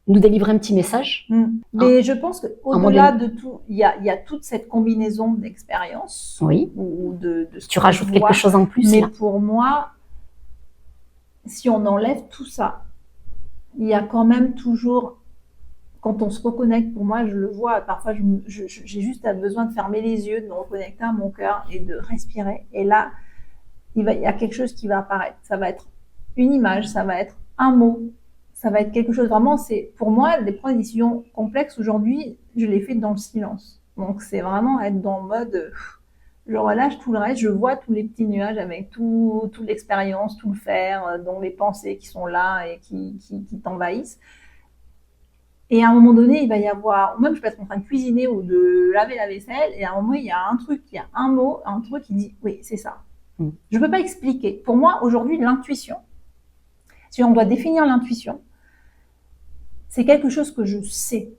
nous délivrer un petit message. Mais je pense qu'au-delà de tout, il y a toute cette combinaison d'expériences. Oui. Ou de tu rajoutes quelque chose en plus. Mais pour moi, si on enlève tout ça, il y a quand même toujours, quand on se reconnecte, pour moi, je le vois, parfois j'ai juste besoin de fermer les yeux, de me reconnecter à mon cœur et de respirer. Et là, il y a quelque chose qui va apparaître. Ça va être une image, ça va être un mot, ça va être quelque chose, vraiment, pour moi, prendre des décisions complexes aujourd'hui, je les fais dans le silence. Donc, c'est vraiment être dans le mode, je relâche tout le reste, je vois tous les petits nuages avec toute l'expérience, tout le faire, dont les pensées qui sont là et qui t'envahissent. Et à un moment donné, il va y avoir, même je peux être en train de cuisiner ou de laver la vaisselle, et à un moment, il y a un truc, il y a un mot, un truc qui dit, oui, c'est ça. Je peux pas expliquer. Pour moi, aujourd'hui, l'intuition, si on doit définir l'intuition, c'est quelque chose que je sais.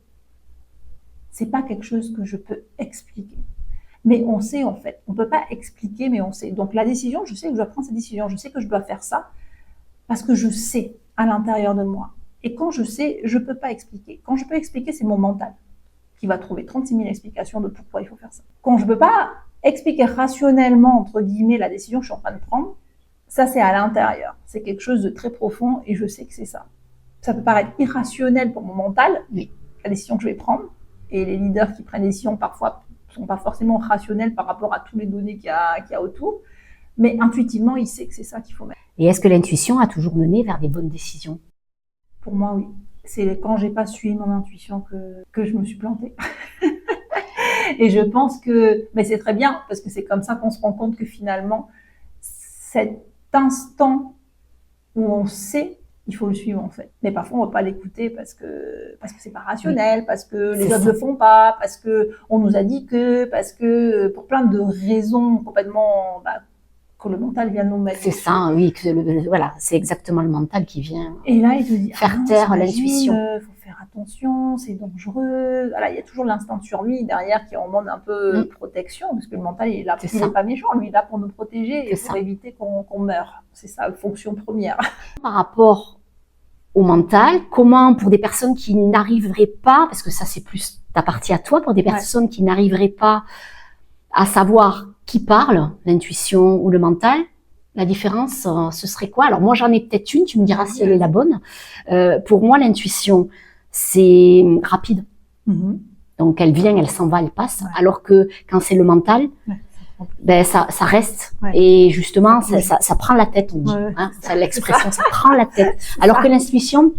c'est pas quelque chose que je peux expliquer. Mais on sait en fait, on peut pas expliquer, mais on sait. Donc la décision, je sais que je dois prendre cette décision, je sais que je dois faire ça parce que je sais à l'intérieur de moi. Et quand je sais, je peux pas expliquer. Quand je peux expliquer, c'est mon mental qui va trouver 36 000 explications de pourquoi il faut faire ça. Quand je peux pas expliquer rationnellement, entre guillemets, la décision que je suis en train de prendre, ça c'est à l'intérieur. C'est quelque chose de très profond et je sais que c'est ça. Ça peut paraître irrationnel pour mon mental, Oui. la décision que je vais prendre. Et les leaders qui prennent des décisions parfois sont pas forcément rationnels par rapport à toutes les données qu'il y a autour. Mais intuitivement, il sait que c'est ça qu'il faut mettre. Et est-ce que l'intuition a toujours mené vers des bonnes décisions? Pour moi, oui. C'est quand j'ai pas suivi mon intuition que je me suis plantée. Et je pense que, mais c'est très bien, parce que c'est comme ça qu'on se rend compte que finalement, cet instant où on sait, il faut le suivre en fait. Mais parfois, on va pas l'écouter parce que c'est pas rationnel, parce que les autres le font pas, parce que on nous a dit que, parce que pour plein de raisons complètement, que le mental vient nous mettre. C'est ça, oui, voilà, c'est exactement le mental qui vient et là, il te dit, faire taire l'intuition. Faut faire attention, c'est dangereux. Voilà, il y a toujours l'instinct de survie derrière qui en demande un peu protection, parce que le mental, il est là, il n'est pas méchant, lui, il est là pour nous protéger et pour éviter qu'on meure. C'est sa fonction première. Par rapport au mental, comment, pour des personnes qui n'arriveraient pas, parce que ça c'est plus ta partie à toi, pour des personnes qui n'arriveraient pas à savoir qui parle, l'intuition ou le mental, la différence, ce serait quoi? Alors moi j'en ai peut-être une, tu me diras si elle est la bonne. Pour moi l'intuition, c'est rapide. Donc elle vient, elle s'en va, elle passe. Alors que quand c'est le mental, ça reste. Et justement, ça prend la tête, on dit. Hein, c'est l'expression, ça prend la tête. Alors que l'intuition,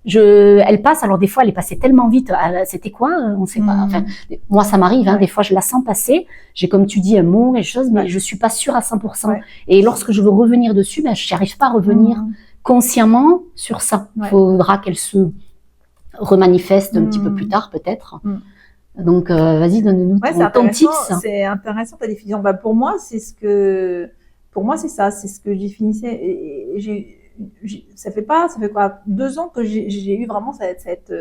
elle passe. Alors des fois, elle est passée tellement vite. C'était quoi? On sait pas. Enfin, moi, ça m'arrive. Hein, des fois, je la sens passer. J'ai, comme tu dis, un mot, quelque chose, mais je suis pas sûre à 100%. Et lorsque je veux revenir dessus, je n'arrive pas à revenir consciemment sur ça. Il faudra qu'elle se remanifeste un petit peu plus tard, peut-être. Donc, vas-y, donne-nous ton tips. C'est intéressant ta définition. Pour moi, c'est ça, c'est ce que je définissais. Et ça fait quoi, 2 ans que j'ai eu vraiment cette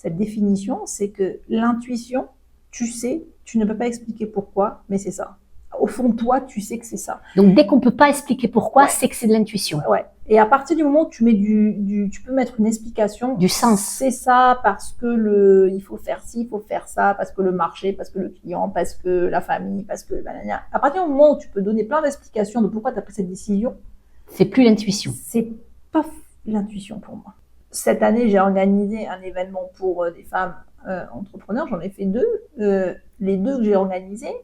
définition, c'est que l'intuition, tu sais, tu ne peux pas expliquer pourquoi, mais c'est ça. Au fond de toi, tu sais que c'est ça. Donc, dès qu'on peut pas expliquer pourquoi, c'est que c'est de l'intuition. Ouais. Et à partir du moment où tu mets tu peux mettre une explication. Du sens. C'est ça, parce que il faut faire ci, il faut faire ça, parce que le marché, parce que le client, parce que la famille, parce que, à partir du moment où tu peux donner plein d'explications de pourquoi tu as pris cette décision. C'est plus l'intuition. C'est pas l'intuition pour moi. Cette année, j'ai organisé un événement pour des femmes entrepreneurs. J'en ai fait 2. Les 2 que j'ai organisés,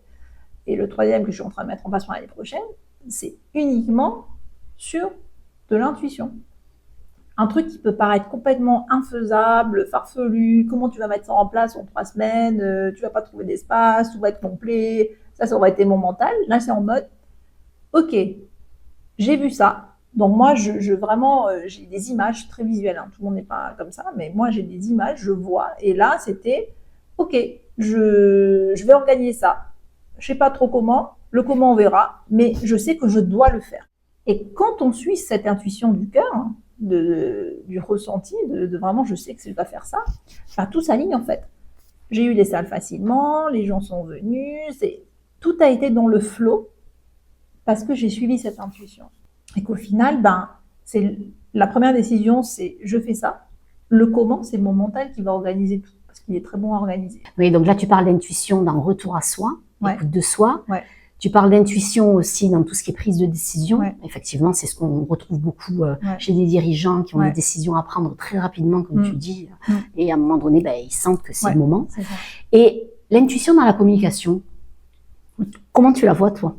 et le 3e que je suis en train de mettre en place pour l'année prochaine, c'est uniquement sur de l'intuition. Un truc qui peut paraître complètement infaisable, farfelu, comment tu vas mettre ça en place en 3 semaines, tu vas pas trouver d'espace, tout va être complet, ça aurait été mon mental. Là, c'est en mode, ok, j'ai vu ça. Donc moi, vraiment, j'ai des images très visuelles, hein. Tout le monde n'est pas comme ça, mais moi, j'ai des images, je vois, et là, c'était, ok, je vais organiser ça. Je sais pas trop comment, le comment on verra, mais je sais que je dois le faire. Et quand on suit cette intuition du cœur, hein, du ressenti, de vraiment je sais que je dois faire ça, tout s'aligne en fait. J'ai eu les salles facilement, les gens sont venus, tout a été dans le flow parce que j'ai suivi cette intuition. Et qu'au final, c'est la première décision, c'est je fais ça. Le comment, c'est mon mental qui va organiser tout parce qu'il est très bon à organiser. Oui, donc là tu parles d'intuition dans retour à soi, écoute de soi. Ouais. Tu parles d'intuition aussi dans tout ce qui est prise de décision. Effectivement, c'est ce qu'on retrouve beaucoup chez des dirigeants qui ont des décisions à prendre très rapidement, comme tu dis. Et à un moment donné, ils sentent que c'est le moment. C'est ça. Et l'intuition dans la communication, comment tu la vois, toi?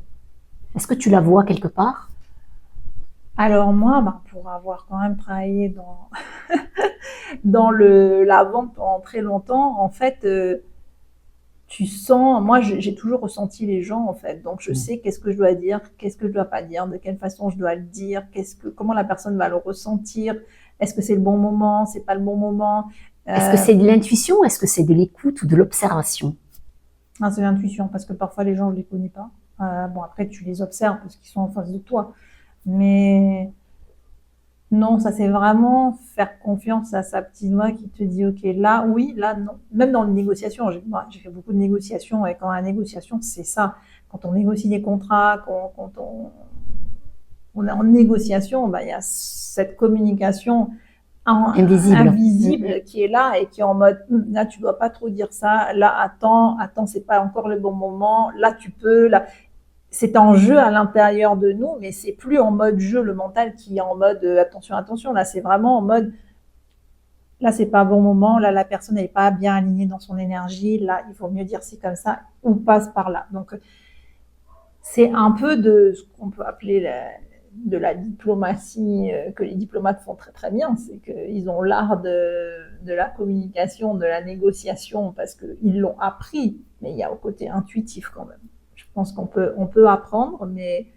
Est-ce que tu la vois quelque part? Alors moi, pour avoir quand même travaillé dans la vente pendant très longtemps, en fait... tu sens, moi j'ai toujours ressenti les gens en fait, donc je sais qu'est-ce que je dois dire, qu'est-ce que je dois pas dire, de quelle façon je dois le dire, comment la personne va le ressentir, est-ce que c'est le bon moment, c'est pas le bon moment. Est-ce que c'est de l'intuition ou est-ce que c'est de l'écoute ou de l'observation? C'est l'intuition parce que parfois les gens je les connais pas. Après tu les observes parce qu'ils sont en face de toi, mais Non, ça c'est vraiment faire confiance à sa petite voix qui te dit ok, là oui, là non. Même dans les négociations, j'ai fait beaucoup de négociations et quand la négociation c'est ça, quand on négocie des contrats, quand on est en négociation, bah, il y a cette communication invisible qui est là et qui est en mode là tu dois pas trop dire ça, là attends, c'est pas encore le bon moment, là tu peux, là c'est en jeu à l'intérieur de nous, mais c'est plus en mode jeu, le mental qui est en mode attention, là c'est vraiment en mode là c'est pas un bon moment, là la personne n'est pas bien alignée dans son énergie, là il faut mieux dire ci comme ça, ou passe par là. Donc c'est un peu de ce qu'on peut appeler de la diplomatie que les diplomates font très très bien, c'est qu'ils ont l'art de la communication, de la négociation parce qu'ils l'ont appris, mais il y a au côté intuitif quand même. Je pense qu'on peut apprendre, mais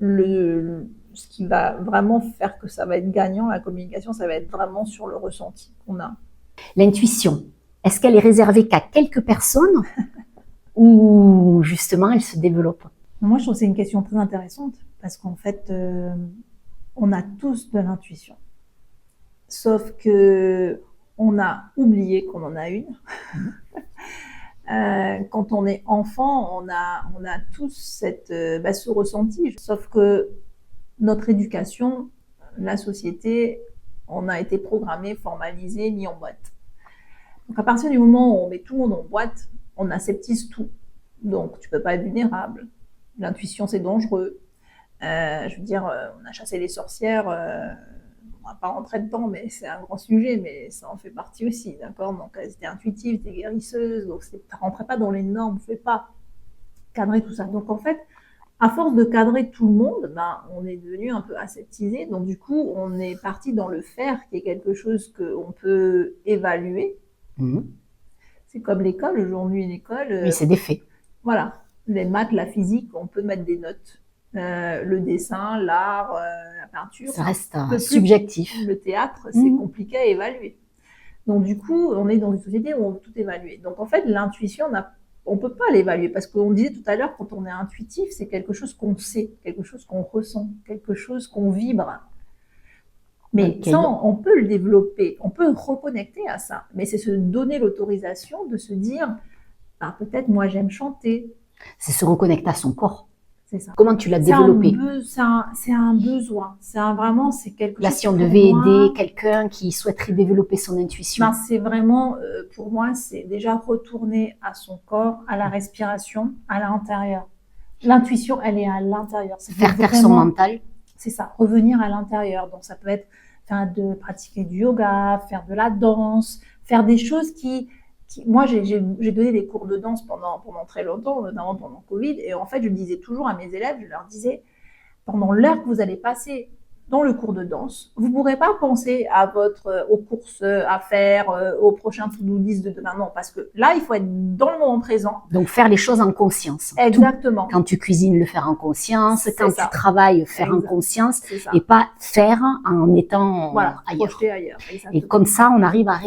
ce qui va vraiment faire que ça va être gagnant, la communication, ça va être vraiment sur le ressenti qu'on a. L'intuition, est-ce qu'elle est réservée qu'à quelques personnes ou justement elle se développe? Moi, je trouve que c'est une question très intéressante parce qu'en fait, on a tous de l'intuition. Sauf que on a oublié qu'on en a une. Quand on est enfant, on a tous ce ressenti. Sauf que notre éducation, la société, on a été programmé, formalisé, mis en boîte. Donc à partir du moment où on met tout le monde en boîte, on aseptise tout. Donc tu peux pas être vulnérable. L'intuition, c'est dangereux. Je veux dire, on a chassé les sorcières. On va pas rentrer dedans, mais c'est un grand sujet, mais ça en fait partie aussi, d'accord? Donc elles étaient intuitives, elles étaient guérisseuses, donc ça rentrait pas dans les normes, on pouvait pas cadrer tout ça. Donc en fait, à force de cadrer tout le monde, ben, on est devenu un peu aseptisé. Donc du coup, on est parti dans le faire, qui est quelque chose qu'on peut évaluer. Mmh. C'est comme l'école, aujourd'hui une école. Oui, c'est des faits. Voilà, les maths, la physique, on peut mettre des notes. Le dessin, l'art, la peinture. Ça reste subjectif. Le théâtre, c'est compliqué à évaluer. Donc du coup, on est dans une société où on veut tout évaluer. Donc en fait, l'intuition, on peut pas l'évaluer parce qu'on disait tout à l'heure, quand on est intuitif, c'est quelque chose qu'on sait, quelque chose qu'on ressent, quelque chose qu'on vibre. Mais ça, on peut le développer, on peut reconnecter à ça. Mais c'est se donner l'autorisation de se dire, bah, peut-être moi j'aime chanter. C'est se reconnecter à son corps. C'est ça. Comment tu l'as développé? C'est un besoin. C'est quelque chose. Là, si on devait aider quelqu'un qui souhaiterait développer son intuition. Ben, c'est vraiment, pour moi, c'est déjà retourner à son corps, à la respiration, à l'intérieur. L'intuition, elle est à l'intérieur. Faire taire son mental. C'est ça, revenir à l'intérieur. Donc, ça peut être pratiquer du yoga, faire de la danse, faire des choses moi, j'ai donné des cours de danse pendant très longtemps, notamment pendant Covid. Et en fait, je disais toujours à mes élèves, je leur disais, pendant l'heure que vous allez passer dans le cours de danse, vous ne pourrez pas penser aux courses à faire, au prochain to-do list de demain. Non, parce que là, il faut être dans le moment présent. Donc, faire les choses en conscience. Exactement. Quand tu cuisines, le faire en conscience. Quand tu travailles, faire en conscience. Et pas faire en étant projeté ailleurs. Exactement. Et comme ça, on arrive à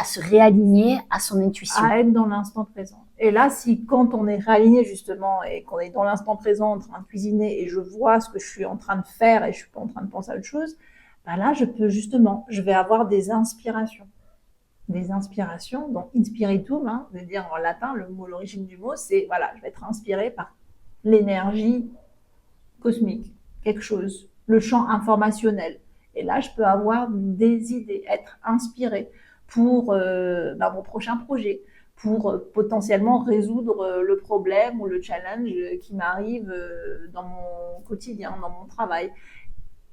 se réaligner à son intuition. À être dans l'instant présent. Et là, quand on est réaligné justement et qu'on est dans l'instant présent en train de cuisiner et je vois ce que je suis en train de faire et je suis pas en train de penser à autre chose, ben là, je vais avoir des inspirations. Des inspirations, donc inspiritum, je veux dire en latin, l'origine du mot, c'est, je vais être inspiré par l'énergie cosmique, quelque chose, le champ informationnel. Et là, je peux avoir des idées, être inspiré pour mon prochain projet, pour potentiellement résoudre le problème ou le challenge qui m'arrive dans mon quotidien, dans mon travail.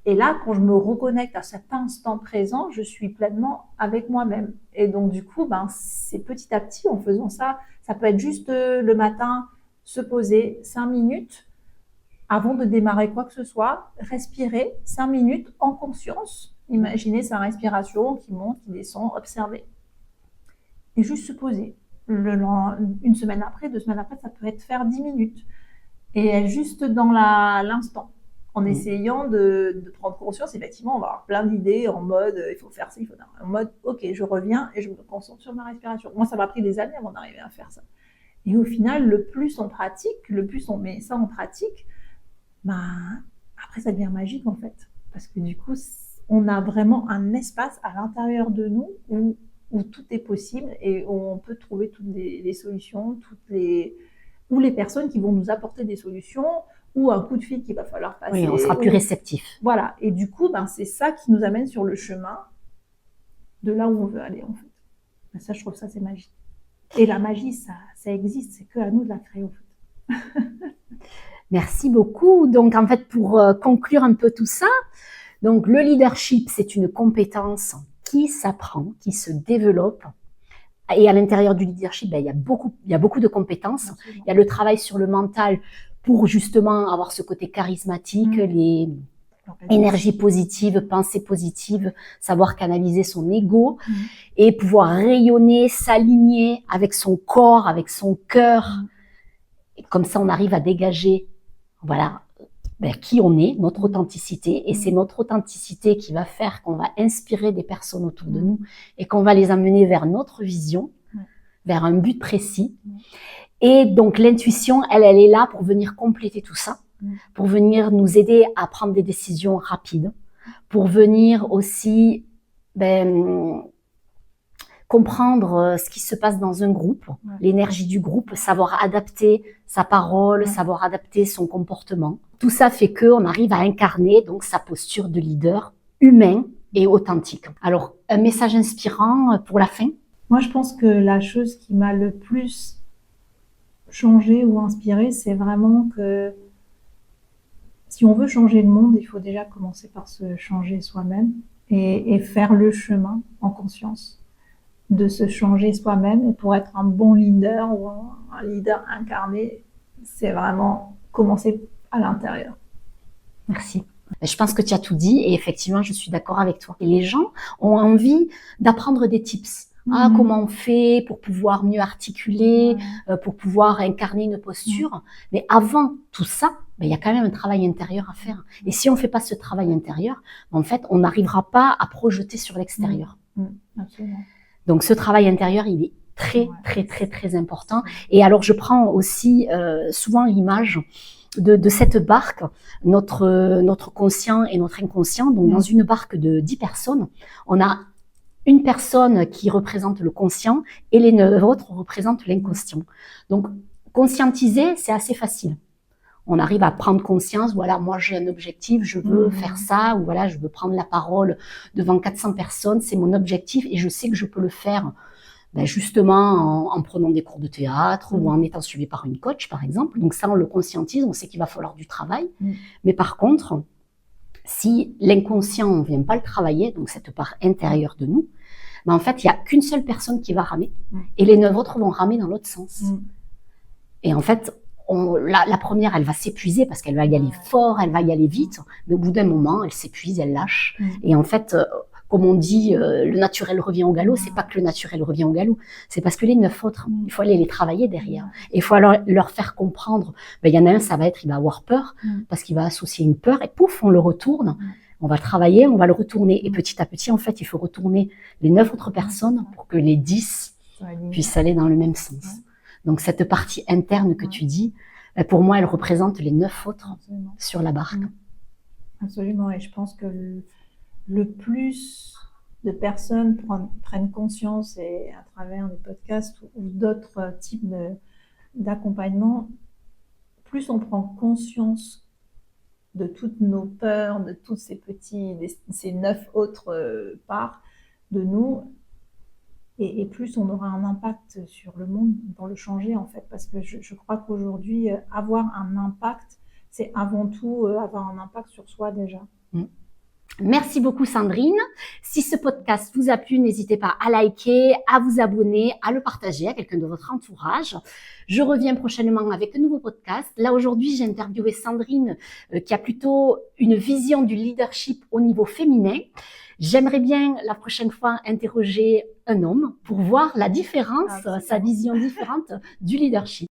Et là, quand je me reconnecte à cet instant présent, je suis pleinement avec moi-même. Et donc, du coup, c'est petit à petit, en faisant ça, ça peut être juste le matin, se poser 5 minutes avant de démarrer quoi que ce soit, respirer 5 minutes en conscience, imaginer sa respiration qui monte, qui descend, observer. Et juste se poser. Une semaine après, 2 semaines après, ça peut être faire 10 minutes. Et être juste dans l'instant. En essayant de prendre conscience, effectivement, on va avoir plein d'idées en mode il faut faire ça, en mode ok, je reviens et je me concentre sur ma respiration. Moi, ça m'a pris des années avant d'arriver à faire ça. Et au final, le plus on pratique, le plus on met ça en pratique, après ça devient magique en fait. Parce que du coup, on a vraiment un espace à l'intérieur de nous où tout est possible et où on peut trouver toutes les solutions, ou les personnes qui vont nous apporter des solutions, ou un coup de fil qu'il va falloir passer. Oui, on sera plus réceptif. Voilà. Et du coup, c'est ça qui nous amène sur le chemin de là où on veut aller, en fait. Et ça, je trouve ça, c'est magique. Et la magie, ça existe, c'est que à nous de la créer, en fait. Merci beaucoup. Donc, en fait, pour conclure un peu tout ça, donc le leadership, c'est une compétence qui s'apprend, qui se développe. Et à l'intérieur du leadership, il y a beaucoup de compétences. Absolument. Il y a le travail sur le mental pour justement avoir ce côté charismatique, les énergies positives, pensées positives, savoir canaliser son ego et pouvoir rayonner, s'aligner avec son corps, avec son cœur. Et comme ça, on arrive à dégager, voilà, qui on est, notre authenticité. Et c'est notre authenticité qui va faire qu'on va inspirer des personnes autour de nous et qu'on va les amener vers notre vision, vers un but précis. Et donc, l'intuition, elle est là pour venir compléter tout ça, pour venir nous aider à prendre des décisions rapides, pour venir aussi comprendre ce qui se passe dans un groupe, l'énergie du groupe, savoir adapter sa parole, savoir adapter son comportement. Tout ça fait qu'on arrive à incarner donc sa posture de leader humain et authentique. Alors, un message inspirant pour la fin? Moi, je pense que la chose qui m'a le plus changé ou inspiré, c'est vraiment que si on veut changer le monde, il faut déjà commencer par se changer soi-même et faire le chemin en conscience de se changer soi-même. Et pour être un bon leader ou un leader incarné, c'est vraiment commencer à l'intérieur. Merci. Je pense que tu as tout dit et effectivement, je suis d'accord avec toi. Et les gens ont envie d'apprendre des tips. Comment on fait pour pouvoir mieux articuler, pour pouvoir incarner une posture. Mais avant tout ça, il y a quand même un travail intérieur à faire. Et si on ne fait pas ce travail intérieur, en fait, on n'arrivera pas à projeter sur l'extérieur. Absolument. Donc, ce travail intérieur, il est très, très, très, très important. Et alors, je prends aussi souvent l'image de cette barque, notre conscient et notre inconscient. Donc, dans une barque de 10 personnes, on a une personne qui représente le conscient et les 9 autres représentent l'inconscient. Donc, conscientiser, c'est assez facile. On arrive à prendre conscience, voilà, moi j'ai un objectif, je veux faire ça, ou voilà, je veux prendre la parole devant 400 personnes, c'est mon objectif et je sais que je peux le faire justement en prenant des cours de théâtre ou en étant suivi par une coach, par exemple. Donc ça, on le conscientise, on sait qu'il va falloir du travail. Mais par contre, si l'inconscient, on ne vient pas le travailler, donc cette part intérieure de nous, en fait, il n'y a qu'une seule personne qui va ramer et les 9 autres vont ramer dans l'autre sens. Et en fait, la première, elle va s'épuiser parce qu'elle va y aller fort, elle va y aller vite, mais au bout d'un moment, elle s'épuise, elle lâche. Et en fait, comme on dit, le naturel revient au galop, c'est pas que le naturel revient au galop, c'est parce que les 9 autres, il faut aller les travailler derrière. Et il faut alors leur faire comprendre, il y en a un, ça va être, il va avoir peur, parce qu'il va associer une peur, et pouf, on le retourne. On va le travailler, on va le retourner. Et petit à petit, en fait, il faut retourner les 9 autres personnes pour que les 10 puissent aller dans le même sens. Donc, cette partie interne que tu dis, pour moi, elle représente les 9 autres sur la barque. Absolument. Et je pense que le plus de personnes prennent conscience, et à travers des podcasts ou d'autres types d'accompagnement, plus on prend conscience de toutes nos peurs, de tous ces 9 autres parts de nous, et plus on aura un impact sur le monde pour le changer, en fait, parce que je crois qu'aujourd'hui, avoir un impact, c'est avant tout avoir un impact sur soi déjà. Merci beaucoup Sandrine. Si ce podcast vous a plu, n'hésitez pas à liker, à vous abonner, à le partager à quelqu'un de votre entourage. Je reviens prochainement avec un nouveau podcast. Là aujourd'hui, j'ai interviewé Sandrine qui a plutôt une vision du leadership au niveau féminin. J'aimerais bien la prochaine fois interroger un homme pour voir la différence, sa vision différente du leadership.